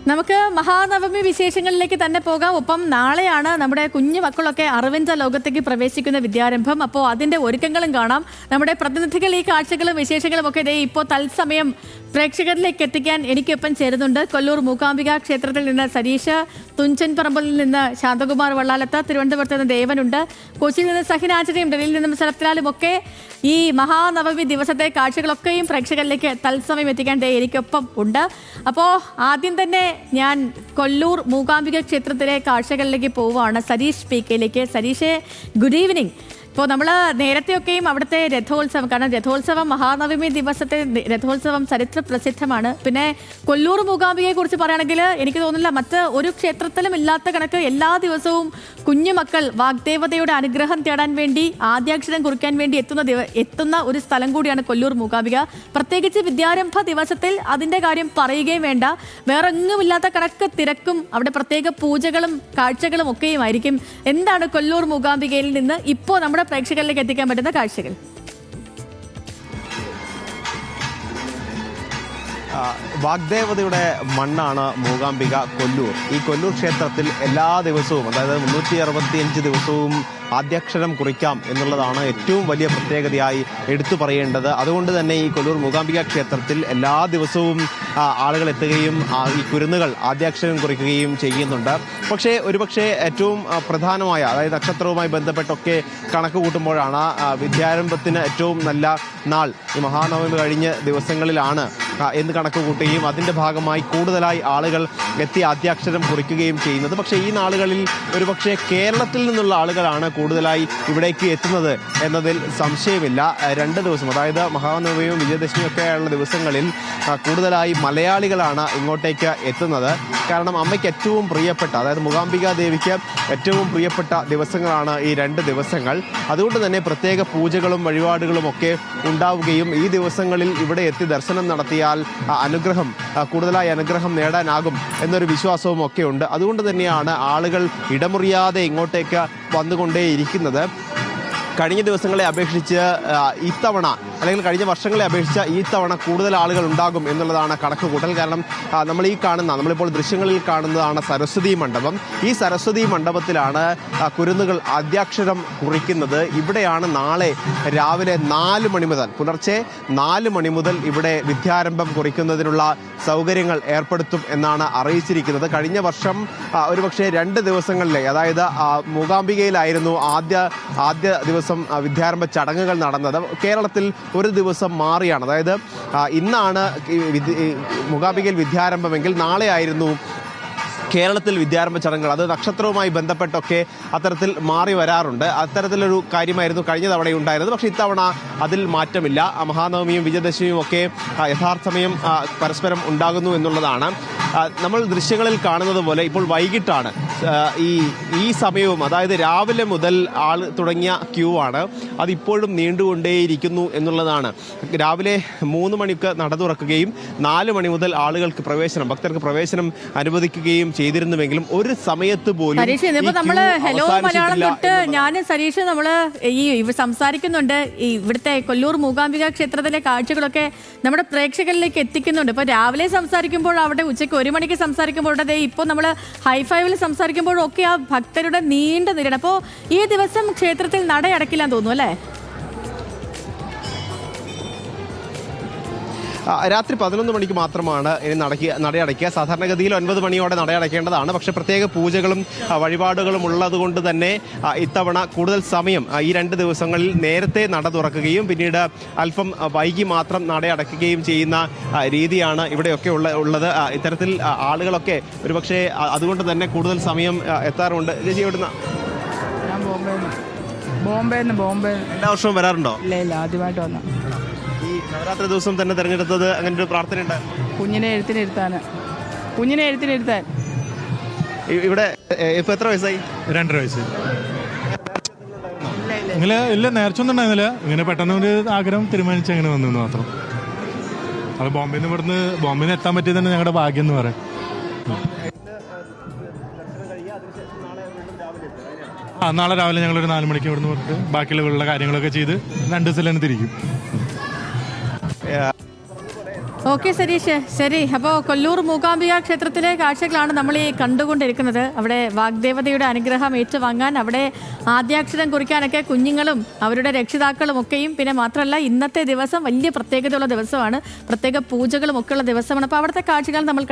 നമുക്ക് മഹാനവമി വിശേഷങ്ങളിലേക്ക് തന്നെ പോകാം. ഒപ്പം നാളെയാണ് നമ്മുടെ കുഞ്ഞു മക്കളൊക്കെ അറിവിന്റെ ലോകത്തേക്ക് പ്രവേശിക്കുന്ന വിദ്യാരംഭം. അപ്പോൾ അതിന്റെ ഒരുക്കങ്ങളും കാണാം. നമ്മുടെ പ്രതിനിധികൾ ഈ കാഴ്ചകളും വിശേഷങ്ങളും ഒക്കെ ഇതേ ഇപ്പോൾ തത്സമയം പ്രേക്ഷകരിലേക്ക് എത്തിക്കാൻ എനിക്കൊപ്പം ചേരുന്നുണ്ട്. കൊല്ലൂർ മൂകാംബിക ക്ഷേത്രത്തിൽ നിന്ന് സരീഷ്, തുഞ്ചൻ പറമ്പിൽ നിന്ന് ശാന്തകുമാർ വള്ളാലത്ത്, തിരുവനന്തപുരത്ത് നിന്ന് ദേവനുണ്ട്, കൊച്ചിയിൽ നിന്ന് സഹിനാചരിയും, ഡൽഹിയിൽ നിന്നും ശരത്ലാലും ഒക്കെ ഈ മഹാനവമി ദിവസത്തെ കാഴ്ചകളൊക്കെയും പ്രേക്ഷകരിലേക്ക് തത്സമയം എത്തിക്കാൻ എനിക്കൊപ്പം ഉണ്ട്. അപ്പോൾ ആദ്യം തന്നെ ഞാൻ കൊല്ലൂർ മൂകാംബിക ക്ഷേത്രത്തിലെ കാഴ്ചകളിലേക്ക് പോവുകയാണ്. സരീഷ് പി കെയിലേക്ക്. സരീഷെ, ഗുഡ് ഈവനിങ്. ഇപ്പോൾ നമ്മൾ നേരത്തെയൊക്കെയും അവിടുത്തെ രഥോത്സവം, കാരണം രഥോത്സവം മഹാനവമി ദിവസത്തെ രഥോത്സവം ചരിത്ര പ്രസിദ്ധമാണ്. പിന്നെ കൊല്ലൂർ മൂകാംബികയെ കുറിച്ച് പറയുകയാണെങ്കിൽ എനിക്ക് തോന്നുന്നില്ല മറ്റ് ഒരു ക്ഷേത്രത്തിലും ഇല്ലാത്ത കണക്ക് എല്ലാ ദിവസവും കുഞ്ഞുമക്കൾ വാഗ്ദേവതയുടെ അനുഗ്രഹം തേടാൻ വേണ്ടി ആദ്യാക്ഷരം കുറിക്കാൻ വേണ്ടി എത്തുന്ന ഒരു സ്ഥലം കൂടിയാണ് കൊല്ലൂർ മൂകാംബിക. പ്രത്യേകിച്ച് വിദ്യാരംഭ ദിവസത്തിൽ അതിൻ്റെ കാര്യം പറയുകയും വേണ്ട. വേറെ എങ്ങുമില്ലാത്ത കണക്ക് തിരക്കും അവിടെ പ്രത്യേക പൂജകളും കാഴ്ചകളും ഒക്കെയും ആയിരിക്കും. എന്താണ് കൊല്ലൂർ മൂകാംബികയിൽ നിന്ന് ഇപ്പോൾ നമ്മുടെ പ്രേക്ഷകരിലേക്ക് എത്തിക്കാൻ പറ്റുന്ന കാഴ്ചകൾ? വാഗ്ദേവതയുടെ മണ്ണാണ് മൂകാംബിക കൊല്ലൂർ. ഈ കൊല്ലൂർ ക്ഷേത്രത്തിൽ എല്ലാ ദിവസവും, അതായത് 365 ദിവസവും ആദ്യാക്ഷരം കുറിക്കാം എന്നുള്ളതാണ് ഏറ്റവും വലിയ പ്രത്യേകതയായി എടുത്തു പറയേണ്ടത്. അതുകൊണ്ട് തന്നെ ഈ കൊല്ലൂർ മൂകാംബിക ക്ഷേത്രത്തിൽ എല്ലാ ദിവസവും ആളുകൾ എത്തുകയും ഈ കുരുന്നുകൾ ആദ്യാക്ഷരം കുറിക്കുകയും ചെയ്യുന്നുണ്ട്. പക്ഷേ ഒരുപക്ഷെ ഏറ്റവും പ്രധാനമായ, അതായത് നക്ഷത്രവുമായി ബന്ധപ്പെട്ടൊക്കെ കണക്ക് കൂട്ടുമ്പോഴാണ് വിദ്യാരംഭത്തിന് ഏറ്റവും നല്ല നാൾ ഈ മഹാനവമി കഴിഞ്ഞ ദിവസങ്ങളിലാണ് എന്ന് കണക്ക് കൂട്ടുകയും അതിൻ്റെ ഭാഗമായി കൂടുതലായി ആളുകൾ എത്തി ആദ്യാക്ഷരം കുറിക്കുകയും ചെയ്യുന്നത്. പക്ഷേ ഈ നാളുകളിൽ ഒരുപക്ഷെ കേരളത്തിൽ നിന്നുള്ള ആളുകളാണ് കൂടുതലായി ഇവിടേക്ക് എത്തുന്നത് എന്നതിൽ സംശയമില്ല. 2 ദിവസം, അതായത് മഹാനവമിയും വിജയദശമിയും ഒക്കെയുള്ള ദിവസങ്ങളിൽ കൂടുതലായി മലയാളികളാണ് ഇങ്ങോട്ടേക്ക് എത്തുന്നത്. കാരണം അമ്മയ്ക്ക് ഏറ്റവും പ്രിയപ്പെട്ട, അതായത് മൂകാംബിക ദേവിക്ക് ഏറ്റവും പ്രിയപ്പെട്ട ദിവസങ്ങളാണ് ഈ 2 ദിവസങ്ങൾ. അതുകൊണ്ട് തന്നെ പ്രത്യേക പൂജകളും വഴിപാടുകളും ഒക്കെ ഉണ്ടാവുകയും ഈ ദിവസങ്ങളിൽ ഇവിടെ എത്തി ദർശനം നടത്തിയാൽ കൂടുതലായി അനുഗ്രഹം നേടാനാകും എന്നൊരു വിശ്വാസവും ഒക്കെ ഉണ്ട്. അതുകൊണ്ട് തന്നെയാണ് ആളുകൾ ഇടമുറിയാതെ ഇങ്ങോട്ടേക്ക് വന്നുകൊണ്ടേയിരിക്കുന്നത്. കഴിഞ്ഞ ദിവസങ്ങളെ അപേക്ഷിച്ച് ഇത്തവണ, അല്ലെങ്കിൽ കഴിഞ്ഞ വർഷങ്ങളെ അപേക്ഷിച്ച് ഈ തവണ കൂടുതൽ ആളുകൾ ഉണ്ടാകും എന്നുള്ളതാണ് കണക്ക് കൂട്ടൽ. കാരണം നമ്മളിപ്പോൾ ദൃശ്യങ്ങളിൽ കാണുന്നതാണ് സരസ്വതി മണ്ഡപം. ഈ സരസ്വതി മണ്ഡപത്തിലാണ് കുരുന്നുകൾ ആദ്യാക്ഷരം കുറിക്കുന്നത്. ഇവിടെയാണ് നാളെ രാവിലെ 4 മണി മുതൽ, പുലർച്ചെ 4 മണി മുതൽ ഇവിടെ വിദ്യാരംഭം കുറിക്കുന്നതിനുള്ള സൗകര്യങ്ങൾ ഏർപ്പെടുത്തും എന്നാണ് അറിയിച്ചിരിക്കുന്നത്. കഴിഞ്ഞ വർഷം ഒരുപക്ഷെ 2 ദിവസങ്ങളിലെ, അതായത് മൂകാംബികയിലായിരുന്നു ആദ്യ ദിവസം വിദ്യാരംഭ ചടങ്ങുകൾ നടന്നത്. കേരളത്തിൽ ഒരു ദിവസം മാറിയാണ്. അതായത് ഇന്നാണ് മൂകാംബികയിൽ വിദ്യാരംഭമെങ്കിൽ നാളെ ആയിരുന്നു കേരളത്തിൽ വിദ്യാരംഭ ചടങ്ങുകൾ. അത് നക്ഷത്രവുമായി ബന്ധപ്പെട്ടൊക്കെ അത്തരത്തിൽ മാറി വരാറുണ്ട്. അത്തരത്തിലൊരു കാര്യമായിരുന്നു കഴിഞ്ഞ തവണ ഉണ്ടായിരുന്നത്. പക്ഷേ ഇത്തവണ അതിൽ മാറ്റമില്ല. മഹാനവമിയും വിജയദശമിയും ഒക്കെ യഥാർത്ഥമയം പരസ്പരം ഉണ്ടാകുന്നു എന്നുള്ളതാണ്. നമ്മൾ ദൃശ്യങ്ങളിൽ കാണുന്നത് പോലെ ഇപ്പോൾ വൈകിട്ടാണ് ഈ സമയവും, അതായത് രാവിലെ മുതൽ തുടങ്ങിയ ക്യൂ ആണ്. അതിപ്പോഴും നീണ്ടുകൊണ്ടേയിരിക്കുന്നു എന്നുള്ളതാണ്. രാവിലെ 3 മണിക്ക് നട തുറക്കുകയും 4 മണി മുതൽ ആളുകൾക്ക് ഭക്തർക്ക് പ്രവേശനം അനുവദിക്കുകയും ചെയ്തിരുന്നുവെങ്കിലും ഒരു സമയത്ത് പോലും ഹലോ മലയാളം തൊട്ട് ഞാനും സരീഷ് സംസാരിക്കുന്നുണ്ട്. ഇവിടുത്തെ കൊല്ലൂർ മൂകാംബിക ക്ഷേത്രത്തിലെ കാഴ്ചകളൊക്കെ നമ്മുടെ പ്രേക്ഷകരിലേക്ക് എത്തിക്കുന്നുണ്ട്. ഇപ്പൊ രാവിലെ സംസാരിക്കുമ്പോൾ അവിടെ ഉച്ചയ്ക്ക് 1 മണിക്ക് സംസാരിക്കുമ്പോൾ ഇപ്പോൾ നമ്മൾ ഹൈഫൈവിൽ സംസാരിക്കുമ്പോഴും ഒക്കെ ആ ഭക്തരുടെ നീണ്ട നിരയാണ്. അപ്പോൾ ഈ ദിവസം ക്ഷേത്രത്തിൽ നടയടക്കില്ലാന്ന് തോന്നുന്നു അല്ലേ? രാത്രി 11 മണിക്ക് മാത്രമാണ് ഇനി നടയടയ്ക്കുക. സാധാരണഗതിയിൽ 9 മണിയോടെ നടയടയ്ക്കേണ്ടതാണ്. പക്ഷേ പ്രത്യേക പൂജകളും വഴിപാടുകളും ഉള്ളതുകൊണ്ട് തന്നെ ഇത്തവണ കൂടുതൽ സമയം ഈ 2 ദിവസങ്ങളിൽ നേരത്തെ നട തുറക്കുകയും പിന്നീട് അല്പം വൈകി മാത്രം നടയടയ്ക്കുകയും ചെയ്യുന്ന രീതിയാണ് ഇവിടെയൊക്കെ ഉള്ളത്. ഇത്തരത്തിൽ ആളുകളൊക്കെ ഒരുപക്ഷെ അതുകൊണ്ട് തന്നെ കൂടുതൽ സമയം എത്താറുണ്ട്. ചേച്ചി എവിടുന്ന? ബോംബെ. എല്ലാ വർഷവും വരാറുണ്ടോ? ഇല്ല, ആദ്യമായിട്ട് വന്ന. ഈ നവരാത്രി ദിവസം തന്നെ തിരഞ്ഞെടുത്തത് അങ്ങനെ ഒരു പ്രാർത്ഥന ഉണ്ട്? കുഞ്ഞിനെ എഴുത്തിനിരുത്താൻ. ഇവിടെ ഇപ്പൊ എത്ര വയസ്സായി? 2.5 വയസ്സ്. ഇല്ല, നേർച്ച ഒന്നും ഉണ്ടായിരുന്നില്ല. ഇങ്ങനെ പെട്ടെന്ന് ഒരു ആഗ്രഹം തീരുമാനിച്ച് അങ്ങനെ വന്നു മാത്രം. അത് ബോംബെന്ന് എത്താൻ പറ്റിയത് തന്നെ ഞങ്ങളുടെ ഭാഗ്യം എന്ന് പറയാം. നാളെ രാവിലെ ഞങ്ങളൊരു 4 മണിക്ക് ഇവിടുന്ന് പുറത്ത് ബാക്കിയുള്ള കാര്യങ്ങളൊക്കെ ചെയ്ത് 2 ദിവസം തന്നെ തിരിക്കും. ഓക്കെ സരീഷ്, ശരി. അപ്പോൾ കൊല്ലൂർ മൂകാംബിക ക്ഷേത്രത്തിലെ കാഴ്ചകളാണ് നമ്മൾ ഈ കണ്ടുകൊണ്ടിരിക്കുന്നത്. അവിടെ വാഗ്ദേവതയുടെ അനുഗ്രഹം ഏറ്റുവാങ്ങാൻ, അവിടെ ആദ്യാക്ഷരം കുറിക്കാനൊക്കെ കുഞ്ഞുങ്ങളും അവരുടെ രക്ഷിതാക്കളും ഒക്കെയും, പിന്നെ മാത്രമല്ല ഇന്നത്തെ ദിവസം വലിയ പ്രത്യേകതയുള്ള ദിവസമാണ്, പ്രത്യേക പൂജകളും ഒക്കെയുള്ള ദിവസമാണ്. അപ്പോൾ അവിടുത്തെ കാഴ്ചകൾ നമ്മൾ